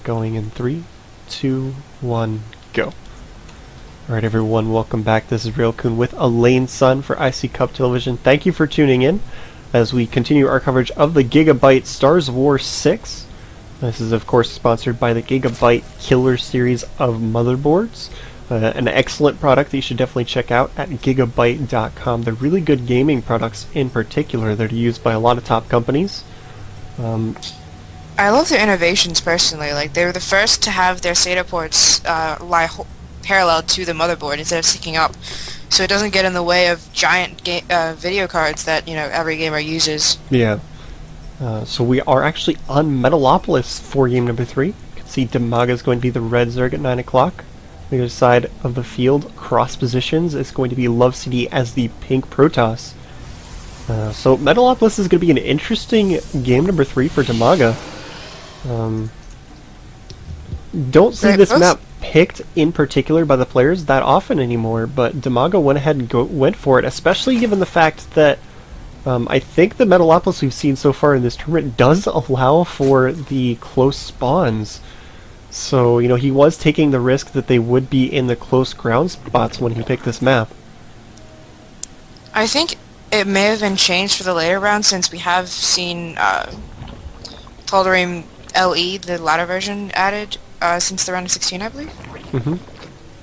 Going in 3, 2, 1, go. Alright everyone, welcome back. This is Ro8 with Elaine Sun for iCCup Television. Thank you for tuning in as we continue our coverage of the Gigabyte StarsWar 6. This is of course sponsored by the Gigabyte Killer series of motherboards. An excellent product that you should definitely check out at gigabyte.com. They're really good gaming products in particular that are used by a lot of top companies. I love their innovations personally. Like, they were the first to have their SATA ports lie parallel to the motherboard instead of sticking up, so it doesn't get in the way of giant video cards that every gamer uses. Yeah. So we are actually on Metalopolis for game number 3. You can see Dimaga is going to be the red Zerg at 9 o'clock. The other side of the field, cross positions, is going to be LoveCD as the pink Protoss. So Metalopolis is going to be an interesting game number 3 for Dimaga. Don't see this map picked in particular by the players that often anymore, but Dimaga went ahead and went for it, especially given the fact that I think the Metalopolis we've seen so far in this tournament does allow for the close spawns. So, he was taking the risk that they would be in the close ground spots when he picked this map. I think it may have been changed for the later rounds, since we have seen Tal'Darim LE, the latter version, added since the round of 16, I believe.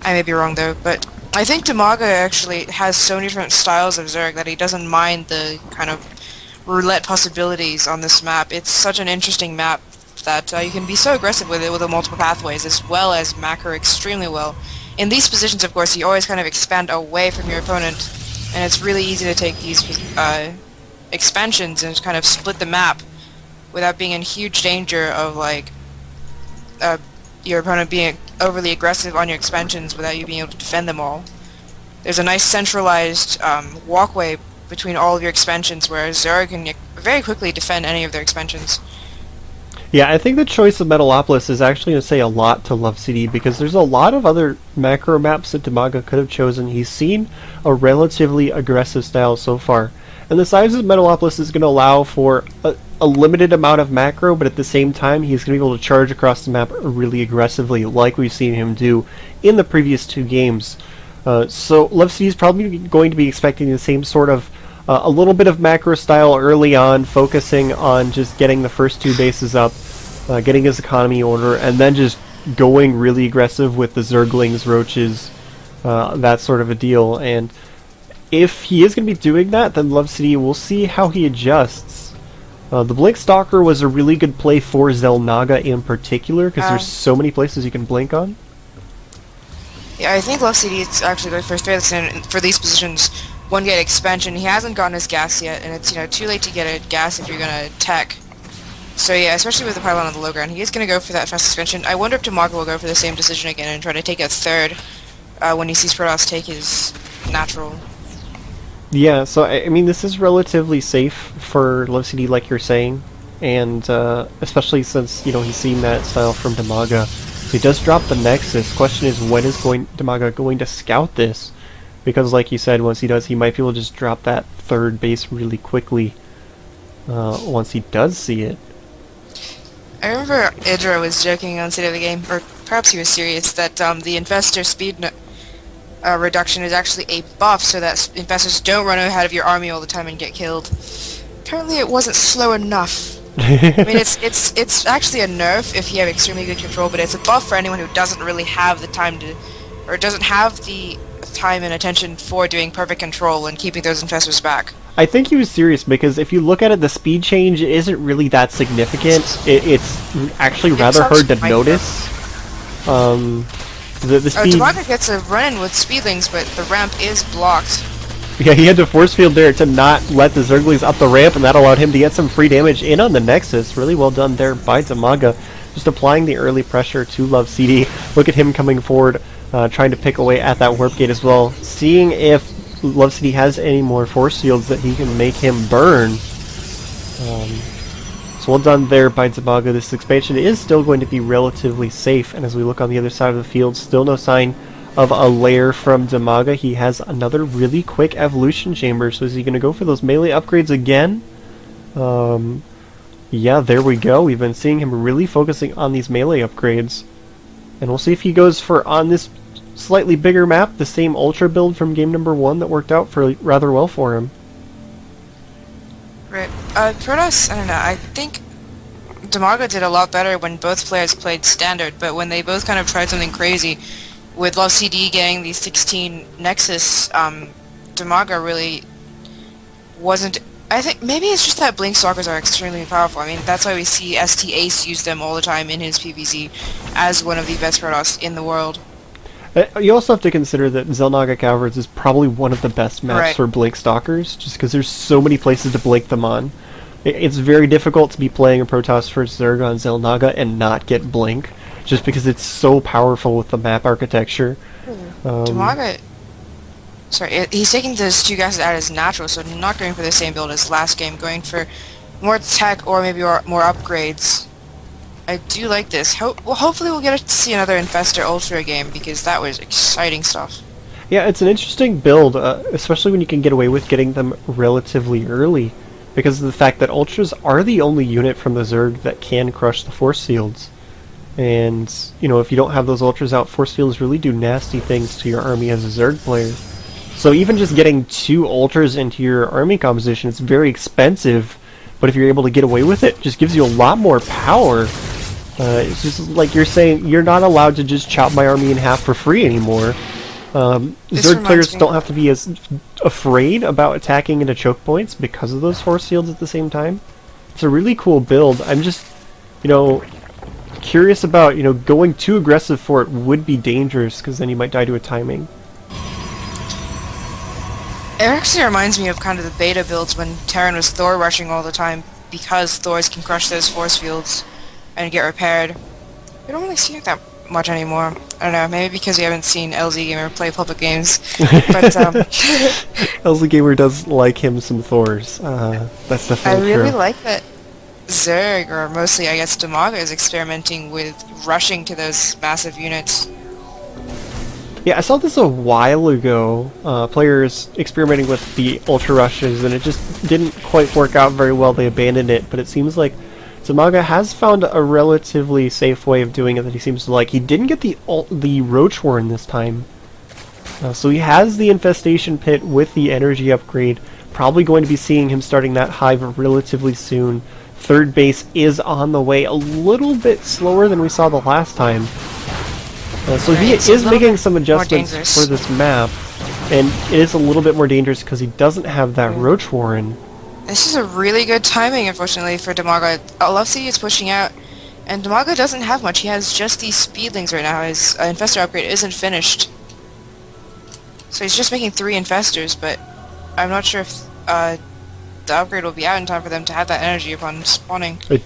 I may be wrong though, but I think Dimaga actually has so many different styles of Zerg that he doesn't mind the kind of roulette possibilities on this map. It's such an interesting map that you can be so aggressive with it with the multiple pathways, as well as macro extremely well. In these positions, of course, you always kind of expand away from your opponent, and it's really easy to take these expansions and kind of split the map without being in huge danger of your opponent being overly aggressive on your expansions without you being able to defend them all. There's a nice centralized walkway between all of your expansions where Zerg can very quickly defend any of their expansions. Yeah, I think the choice of Metalopolis is actually going to say a lot to LoveCD, because there's a lot of other macro maps that Dimaga could have chosen. He's seen a relatively aggressive style so far, and the size of Metalopolis is going to allow for a limited amount of macro, but at the same time he's going to be able to charge across the map really aggressively, like we've seen him do in the previous 2 games. So LoveCD is probably going to be expecting the same sort of a little bit of macro style early on, focusing on just getting the first 2 bases up, getting his economy order, and then just going really aggressive with the Zerglings, Roaches, that sort of a deal. And if he is going to be doing that, then LoveCD, we'll see how he adjusts. The Blink Stalker was a really good play for Xel'Naga in particular, because there's so many places you can blink on. Yeah, I think LoveCD is actually going for straight in for these positions. 1 gate expansion. He hasn't gotten his gas yet, and it's too late to get a gas if you're going to tech. So yeah, especially with the pylon on the low ground, he is going to go for that fast expansion. I wonder if Dimaga will go for the same decision again and try to take a third when he sees Protoss take his natural. Yeah, so I mean, this is relatively safe for LoveCD, like you're saying, and especially since he's seen that style from Dimaga. So he does drop the Nexus. Question is, when is Dimaga going to scout this? Because, like you said, once he does, he might be able to just drop that 3rd base really quickly once he does see it. I remember Idra was joking on State of the Game, or perhaps he was serious, that the infestor speed reduction is actually a buff so that infestors don't run ahead of your army all the time and get killed. Apparently it wasn't slow enough. I mean, it's actually a nerf if you have extremely good control, but it's a buff for anyone who doesn't really have the time to, or doesn't have the time and attention for doing perfect control and keeping those infestors back. I think he was serious, because if you look at it, the speed change isn't really that significant. It's actually rather hard to notice. The speed... Dimaga gets a run-in with speedlings, but the ramp is blocked. Yeah, he had to force field there to not let the Zerglings up the ramp, and that allowed him to get some free damage in on the Nexus. Really well done there by Dimaga, just applying the early pressure to LoveCD. Look at him coming forward, trying to pick away at that warp gate as well, seeing if LoveCD has any more force fields that he can make him burn. So well done there by Dimaga. This expansion is still going to be relatively safe, and as we look on the other side of the field, still no sign of a lair from Dimaga. He has another really quick evolution chamber, so is he going to go for those melee upgrades again? Yeah, there we go. We've been seeing him really focusing on these melee upgrades. And we'll see if he goes for, on this slightly bigger map, the same Ultra build from game number 1 that worked out for rather well for him. Right. Protoss, I don't know, I think Dimaga did a lot better when both players played Standard, but when they both kind of tried something crazy, with LoveCD getting the 16 Nexus, Dimaga really wasn't... I think maybe it's just that Blink Stalkers are extremely powerful. I mean, that's why we see ST Ace use them all the time in his PvZ as one of the best Protoss in the world. You also have to consider that Xel'Naga Caverns is probably one of the best maps for Blink Stalkers, just because there's so many places to blink them on. It's very difficult to be playing a Protoss first Zerg on Xel'Naga and not get Blink, just because it's so powerful with the map architecture. Dimaga... Sorry, he's taking those 2 gases out as natural, so not going for the same build as last game, going for more tech or maybe more upgrades. I do like this. Well, hopefully we'll get to see another Infestor Ultra game, because that was exciting stuff. Yeah, it's an interesting build, especially when you can get away with getting them relatively early, because of the fact that Ultras are the only unit from the Zerg that can crush the force fields. And, you know, if you don't have those Ultras out, force fields really do nasty things to your army as a Zerg player. So even just getting 2 Ultras into your army composition, it's very expensive, but if you're able to get away with it, it just gives you a lot more power. It's just like you're saying, you're not allowed to just chop my army in half for free anymore. Zerg players don't have to be as afraid about attacking into choke points because of those force fields at the same time. It's a really cool build. I'm just, you know, curious about, you know, going too aggressive for it would be dangerous, because then you might die to a timing. It actually reminds me of kind of the beta builds when Terran was Thor rushing all the time, because Thors can crush those force fields and get repaired. We don't really see it that much anymore. I don't know, maybe because we haven't seen LZ Gamer play public games. But LZ Gamer does like him some Thors. That's definitely true. I really like that Zerg, or mostly I guess Dimaga, is experimenting with rushing to those massive units. Yeah, I saw this a while ago, players experimenting with the Ultra Rushes, and it just didn't quite work out very well. They abandoned it, but it seems like Dimaga has found a relatively safe way of doing it that he seems to like. He didn't get the Ro8 Warren this time. So he has the Infestation Pit with the energy upgrade. Probably going to be seeing him starting that hive relatively soon. Third base is on the way, a little bit slower than we saw the last time. So he is making some adjustments for this map, and it is a little bit more dangerous because he doesn't have that Ro8 Warren. This is a really good timing, unfortunately, for Dimaga. LoveCD is pushing out, and Dimaga doesn't have much. He has just these speedlings right now. His Infestor upgrade isn't finished. So he's just making 3 Infestors, but I'm not sure if the upgrade will be out in time for them to have that energy upon spawning. It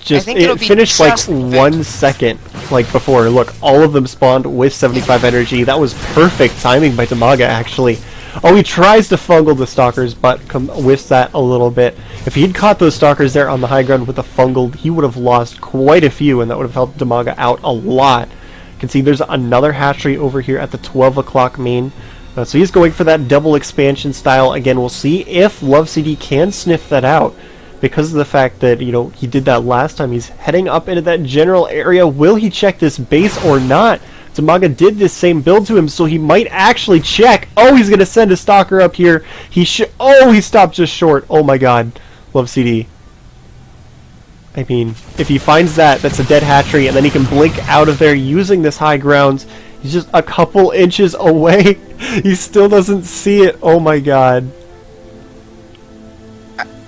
finished like 1 second before. Look, all of them spawned with 75 energy. That was perfect timing by Dimaga, actually. Oh, he tries to fungal the Stalkers, but whiffs that a little bit. If he'd caught those Stalkers there on the high ground with the fungal, he would have lost quite a few, and that would have helped Dimaga out a lot. You can see there's another hatchery over here at the 12 o'clock main. So he's going for that double expansion style. Again, we'll see if LoveCD can sniff that out. Because of the fact that, you know, he did that last time. He's heading up into that general area. Will he check this base or not? Dimaga did this same build to him, so he might actually check. Oh, he's going to send a Stalker up here. He stopped just short. Oh my god. LoveCD. I mean, if he finds that, that's a dead hatchery, and then he can blink out of there using this high ground. He's just a couple inches away. He still doesn't see it. Oh my god.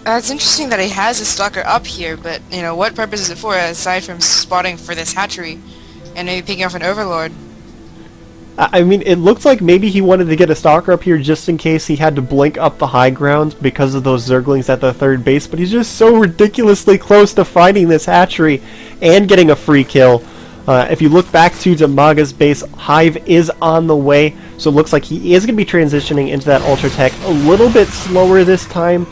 It's interesting that he has a Stalker up here, but, you know, what purpose is it for, aside from spotting for this hatchery and maybe picking off an Overlord? I mean, it looks like maybe he wanted to get a Stalker up here just in case he had to blink up the high ground because of those Zerglings at the third base, but he's just so ridiculously close to finding this hatchery and getting a free kill. If you look back to Dimaga's base, Hive is on the way, so it looks like he is going to be transitioning into that Ultra Tech a little bit slower this time,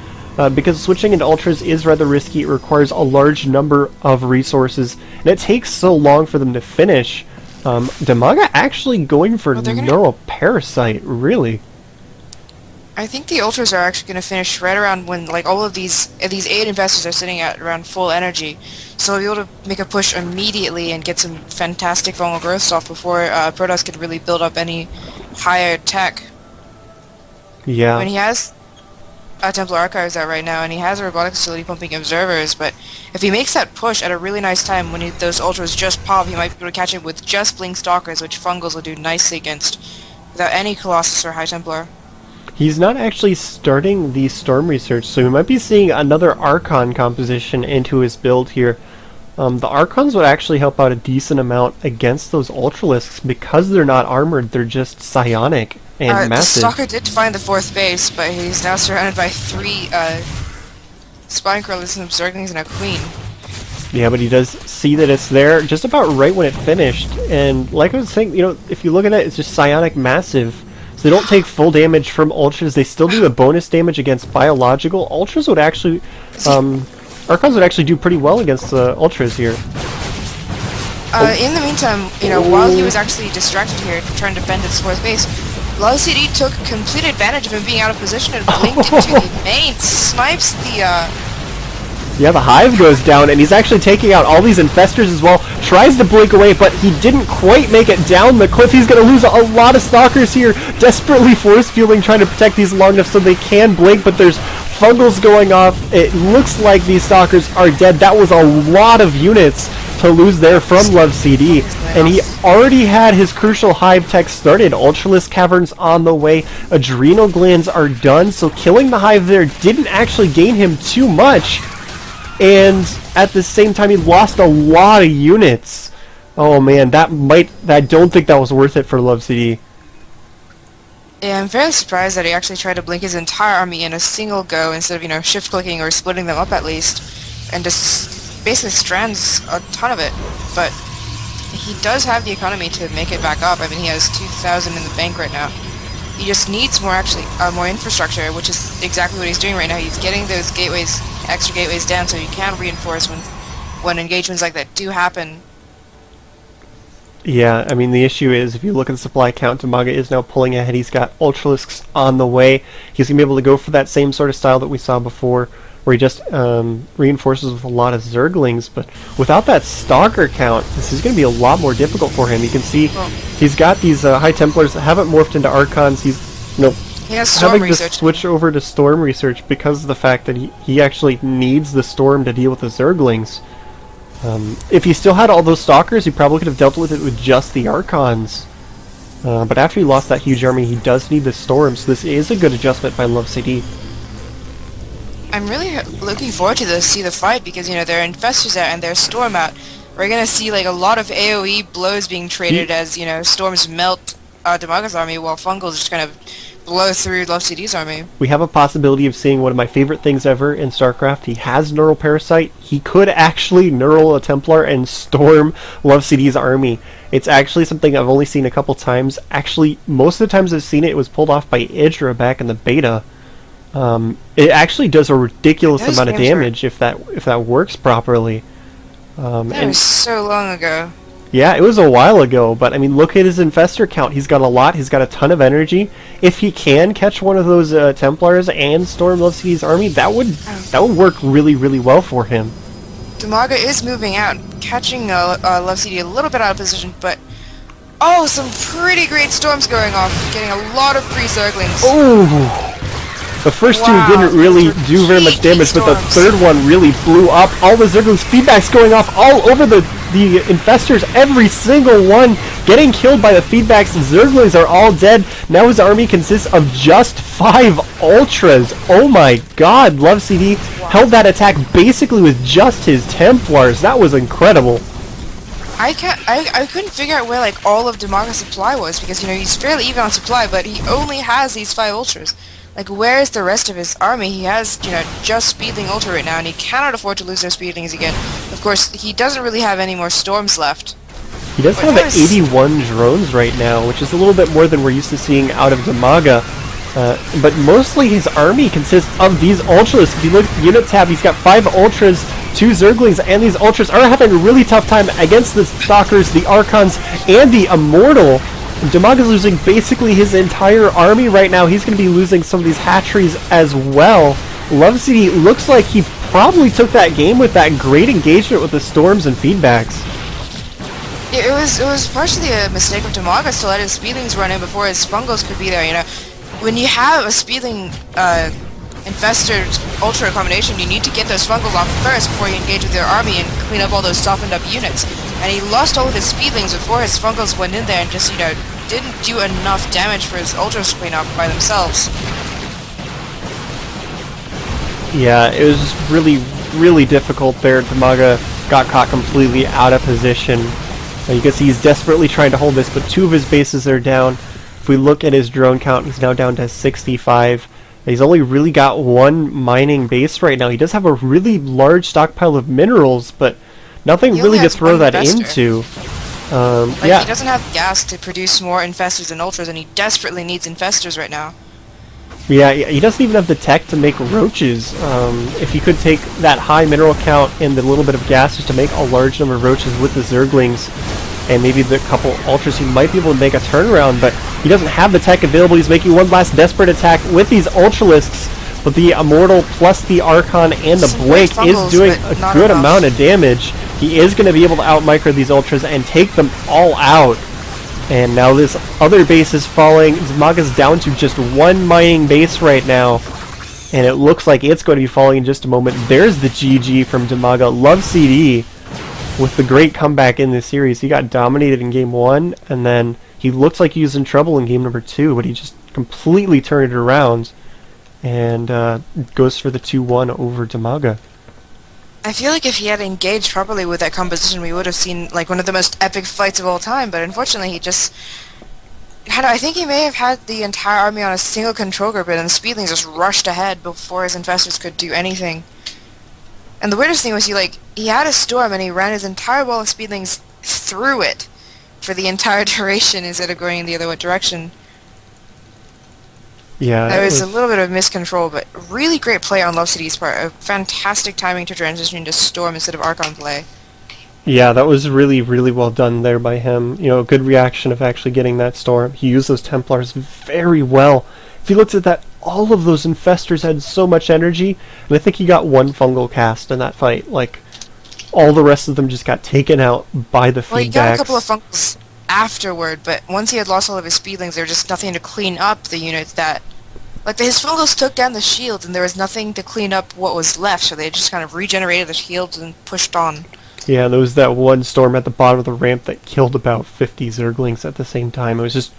because switching into Ultras is rather risky. It requires a large number of resources, and it takes so long for them to finish. Dimaga actually going for Neural Parasite, really. I think the ultras are actually going to finish right around when like all of these 8 investors are sitting at around full energy, so we'll be able to make a push immediately and get some fantastic vulnerable growth stuff before Protoss could really build up any higher tech. Yeah. I mean, he has Templar Archives out right now, and he has a robotic facility pumping observers, but if he makes that push at a really nice time when those ultras just pop, he might be able to catch it with just Blink Stalkers, which Fungals will do nicely against without any Colossus or High Templar. He's not actually starting the Storm research, so we might be seeing another Archon composition into his build here. The Archons would actually help out a decent amount against those Ultralisks because they're not armored, they're just psionic and massive. The Stalker did find the 4th base, but he's now surrounded by 3 Spine Crawlers and Zerglings and a Queen. Yeah, but he does see that it's there just about right when it finished, and like I was saying, you know, if you look at it, it's just psionic massive. They don't take full damage from Ultras, they still do the bonus damage against biological. Ultras would actually, Archons would actually do pretty well against the Ultras here. In the meantime, you know, while he was actually distracted here trying to defend his 4th base, LoveCD took complete advantage of him being out of position and blinked into the main, snipes the, Yeah, the Hive goes down, and he's actually taking out all these Infestors as well. Tries to blink away, but he didn't quite make it down the cliff. He's going to lose a lot of Stalkers here. Desperately force fielding, trying to protect these long enough so they can blink, but there's Fungals going off. It looks like these Stalkers are dead. That was a lot of units to lose there from LoveCD, and he already had his crucial Hive tech started. Ultralisk Caverns on the way. Adrenal Glands are done, so killing the Hive there didn't actually gain him too much. And at the same time, he lost a lot of units. Oh man, I don't think that was worth it for LoveCD. Yeah, I'm fairly surprised that he actually tried to blink his entire army in a single go instead of, you know, shift-clicking or splitting them up at least, and just basically strands a ton of it. But he does have the economy to make it back up. I mean, he has 2,000 in the bank right now. He just needs more infrastructure, which is exactly what he's doing right now. He's getting those gateways, extra gateways down so he can reinforce when engagements like that do happen. Yeah, I mean, the issue is, if you look at the supply count, Dimaga is now pulling ahead. He's got Ultralisks on the way. He's going to be able to go for that same sort of style that we saw before, where he just reinforces with a lot of Zerglings, but without that Stalker count, this is going to be a lot more difficult for him. You can see he's got these High Templars that haven't morphed into Archons. He's, you know, he has Storm having research. to switch over to Storm research because of the fact that he actually needs the Storm to deal with the Zerglings. If he still had all those Stalkers, he probably could have dealt with it with just the Archons. But after he lost that huge army, he does need the Storm, so this is a good adjustment by LoveCD. I'm really looking forward to see the fight because, you know, there are Infestors out and there's Storm out. We're going to see, like, a lot of AoE blows being traded as, you know, Storms melt Dimaga's army while Fungals just kind of blow through LoveCD's army. We have a possibility of seeing one of my favorite things ever in StarCraft. He has Neural Parasite. He could actually Neural a Templar and storm LoveCD's army. It's actually something I've only seen a couple times. Actually, most of the times I've seen it, it was pulled off by Idra back in the beta. It actually does a ridiculous amount of damage if that works properly. That was so long ago. Yeah, it was a while ago, but I mean, look at his Infestor count. He's got a lot. He's got a ton of energy. If he can catch one of those Templars and storm LoveCD's army, that would work really, really well for him. Dimaga is moving out, catching LoveCD a little bit out of position, but oh, some pretty great storms going off, getting a lot of free Zerglings. Oh! The first two didn't really do very much damage, but the third one really blew up. All the Zerglings feedbacks going off all over the Infestors, every single one getting killed by the feedbacks. The Zerglings are all dead. Now his army consists of just 5 Ultras. Oh my god, LoveCD held that attack basically with just his Templars. That was incredible. I couldn't figure out where like all of Dimaga's supply was because, you know, he's fairly even on supply, but he only has these 5 Ultras. Like, where is the rest of his army? He has, you know, just Speedling Ultra right now, and he cannot afford to lose those Speedlings again. Of course, he doesn't really have any more Storms left. He does have 81 drones right now, which is a little bit more than we're used to seeing out of Dimaga. But mostly his army consists of these Ultras. If you look at the unit tab, he's got 5 Ultras, 2 Zerglings, and these Ultras are having a really tough time against the Stalkers, the Archons, and the Immortal. Dimaga's losing basically his entire army right now. He's going to be losing some of these hatcheries as well. LoveCD looks like he probably took that game with that great engagement with the storms and feedbacks. Yeah, it was partially a mistake of Dimaga to let his Speedlings run in before his Fungals could be there, you know. When you have a Speedling Infestor Ultra combination, you need to get those Fungals off first before you engage with your army and clean up all those softened up units. And he lost all of his Speedlings before his Fungals went in there and just, you know, didn't do enough damage for his Ultras to clean up by themselves. Yeah, it was just really difficult there. Dimaga got caught completely out of position. You can see he's desperately trying to hold this, but 2 of his bases are down. If we look at his drone count, he's now down to 65. He's only really got 1 mining base right now. He does have a really large stockpile of minerals, but nothing really to throw that into. Yeah. He doesn't have gas to produce more Infestors and Ultras, and he desperately needs Infestors right now. Yeah, he doesn't even have the tech to make roaches. If he could take that high mineral count and the little bit of gas just to make a large number of roaches with the Zerglings, and maybe the couple Ultras, he might be able to make a turnaround, but he doesn't have the tech available. He's making one last desperate attack with these Ultralisks, but the Immortal plus the Archon and the Blake is doing a good amount of damage. He is going to be able to out-micro these Ultras and take them all out. And now this other base is falling. Dimaga's down to just 1 mining base right now, and it looks like it's going to be falling in just a moment. There's the GG from Dimaga. LoveCD with the great comeback in this series. He got dominated in game 1, and then he looked like he was in trouble in game number 2, but he just completely turned it around and goes for the 2-1 over Dimaga. I feel like if he had engaged properly with that composition, we would have seen like one of the most epic fights of all time, but unfortunately he just... I think he may have had the entire army on a single control group, and the Speedlings just rushed ahead before his Infestors could do anything. And the weirdest thing was he had a storm and he ran his entire wall of Speedlings through it for the entire duration instead of going in the other direction. Yeah, there was a little bit of miscontrol, but really great play on LoveCD's part. A fantastic timing to transition into Storm instead of Archon play. Yeah, that was really well done there by him. You know, a good reaction of actually getting that Storm. He used those Templars very well. If you looked at that, all of those Infestors had so much energy, and I think he got 1 fungal cast in that fight. Like, all the rest of them just got taken out by the feedbacks. Well, he got a couple of fungals afterward, but once he had lost all of his Speedlings, there was just nothing to clean up the units that... Like, his fungals took down the shields, and there was nothing to clean up what was left, so they just kind of regenerated the shields and pushed on. Yeah, there was that one storm at the bottom of the ramp that killed about 50 Zerglings at the same time. It was just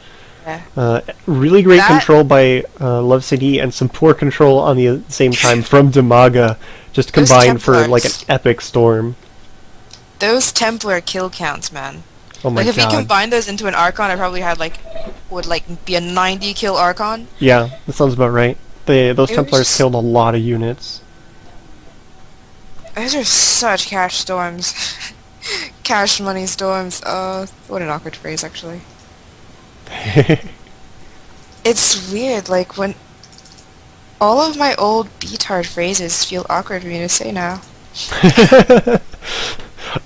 really great control by LoveCD and some poor control on the same time from Dimaga, just combined for like an epic storm. Those Templar kill counts, man. Oh my god. If he combined those into an Archon, I probably had would be a 90 kill Archon. Yeah, that sounds about right. Those Templars killed a lot of units. Those are such cash storms. Cash money storms. What an awkward phrase, actually. It's weird, like, when... All of my old B-tard phrases feel awkward for me to say now.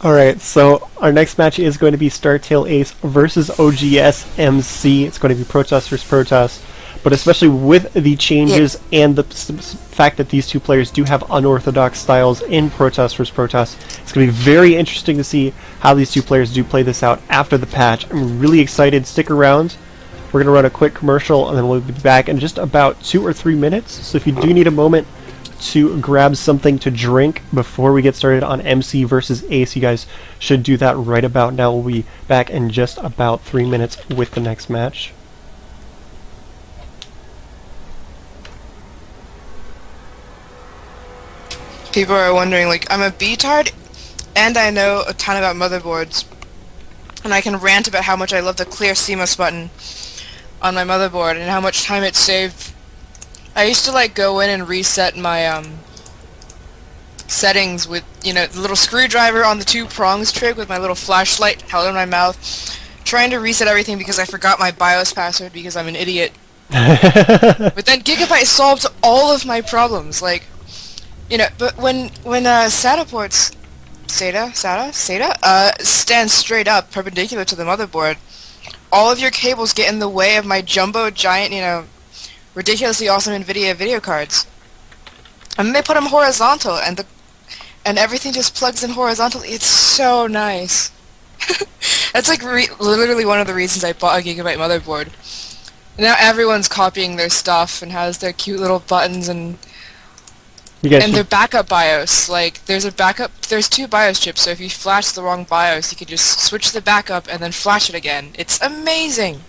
Alright, so our next match is going to be StarTale Ace versus OGS MC. It's going to be Protoss versus Protoss. But especially with the changes and the fact that these two players do have unorthodox styles in Protoss versus Protoss, it's going to be very interesting to see how these two players do play this out after the patch. I'm really excited. Stick around. We're going to run a quick commercial, and then we'll be back in just about 2 or 3 minutes. So if you do need a moment to grab something to drink before we get started on MC versus Ace, you guys should do that right about now. We'll be back in just about 3 minutes with the next match. People are wondering, like, I'm a B-tard, and I know a ton about motherboards, and I can rant about how much I love the clear CMOS button on my motherboard and how much time it saved. I used to, like, go in and reset my, settings with, you know, the little screwdriver on the 2 prongs trick with my little flashlight held in my mouth, trying to reset everything because I forgot my BIOS password because I'm an idiot. But then Gigabyte solved all of my problems, like... You know, but when SATA ports, SATA stands straight up, perpendicular to the motherboard, all of your cables get in the way of my jumbo giant, ridiculously awesome NVIDIA video cards. And then they put them horizontal, and everything just plugs in horizontally. It's so nice. That's like literally one of the reasons I bought a Gigabyte motherboard. Now everyone's copying their stuff and has their cute little buttons and their backup BIOS. Like there's two BIOS chips, so if you flash the wrong BIOS, you can just switch the backup and then flash it again. It's amazing.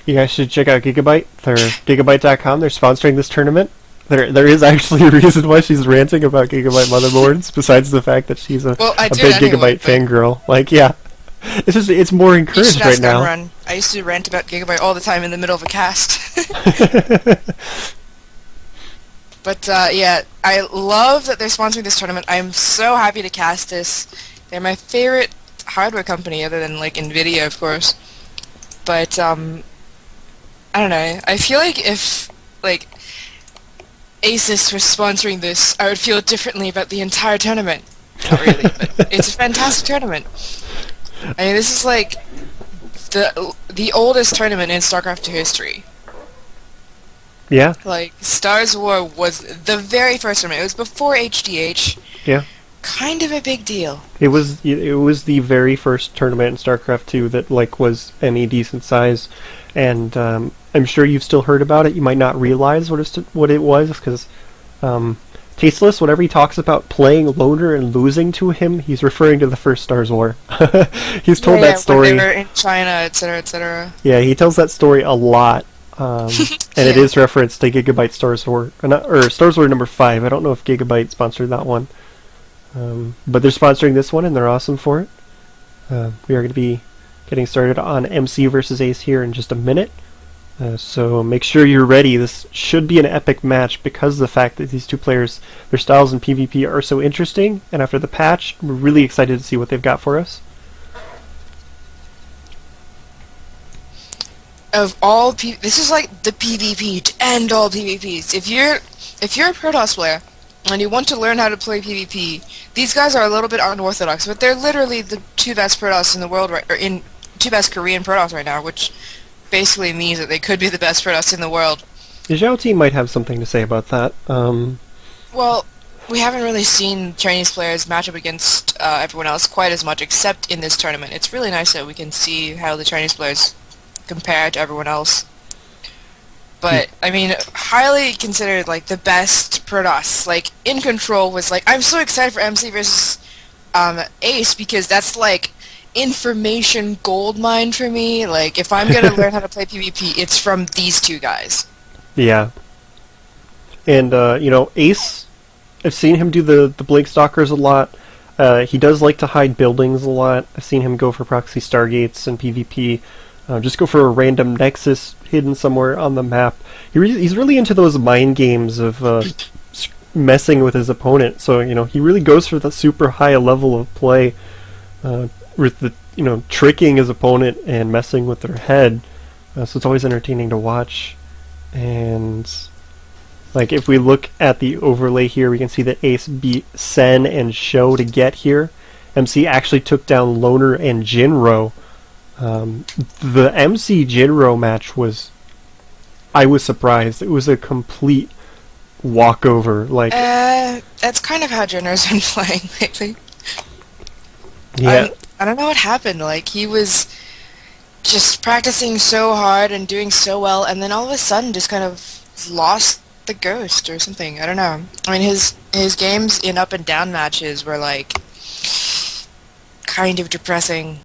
You guys should check out Gigabyte. They're Gigabyte.com. They're sponsoring this tournament. There is actually a reason why she's ranting about Gigabyte motherboards, besides the fact that she's a big Gigabyte fangirl. Like, yeah. It's more encouraged right now. I used to rant about Gigabyte all the time in the middle of a cast. But yeah, I love that they're sponsoring this tournament. I'm so happy to cast this. They're my favorite hardware company, other than like NVIDIA, of course. But I don't know. I feel like if like Asus was sponsoring this, I would feel differently about the entire tournament. Not really, but it's a fantastic tournament. I mean, this is like the oldest tournament in StarCraft 2 history. Yeah. Like, StarsWar was the very first tournament. It was before HDH. Yeah. Kind of a big deal. It was the very first tournament in StarCraft 2 that like was any decent size, and I'm sure you've still heard about it. You might not realize what it was because Tasteless, whenever he talks about playing Loner and losing to him, he's referring to the first StarsWar. He's told that story. When they were in China, etc., etc. Yeah, he tells that story a lot. And it is referenced to Gigabyte StarsWar, or StarsWar number 5. I don't know if Gigabyte sponsored that one. But they're sponsoring this one, and they're awesome for it. We are going to be getting started on MC versus Ace here in just a minute. So make sure you're ready. This should be an epic match because of the fact that these two players, their styles in PvP are so interesting, and after the patch, we're really excited to see what they've got for us. Of all this is like the PvP to end all PvPs. If you're a Protoss player and you want to learn how to play PvP, these guys are a little bit unorthodox, but they're literally the two best Protoss in the world two best Korean Protoss right now, which basically means that they could be the best Protoss in the world. The Zhao team might have something to say about that. Well, we haven't really seen Chinese players match up against everyone else quite as much, except in this tournament. It's really nice that we can see how the Chinese players compare to everyone else. But, I mean, highly considered, like, the best Protoss. Like, In Control was, like, I'm so excited for MC versus Ace, because that's, like, information goldmine for me. Like, if I'm gonna learn how to play PvP, it's from these two guys. Yeah. And, Ace, I've seen him do the Blink Stalkers a lot. He does like to hide buildings a lot. I've seen him go for proxy Stargates and PvP. Just go for a random Nexus hidden somewhere on the map. He's really into those mind games of messing with his opponent. So, he really goes for the super high level of play with the, tricking his opponent and messing with their head. So it's always entertaining to watch. And, like, if we look at the overlay here, we can see that Ace beat Sen and Sho to get here. MC actually took down Loner and Jinro. The MC Jinro match I was surprised. It was a complete walkover. Like, that's kind of how Jinro's been playing lately. Yeah. I don't know what happened. Like, he was just practicing so hard and doing so well, and then all of a sudden just kind of lost the ghost or something. I don't know. I mean, his games in up and down matches were, like, kind of depressing.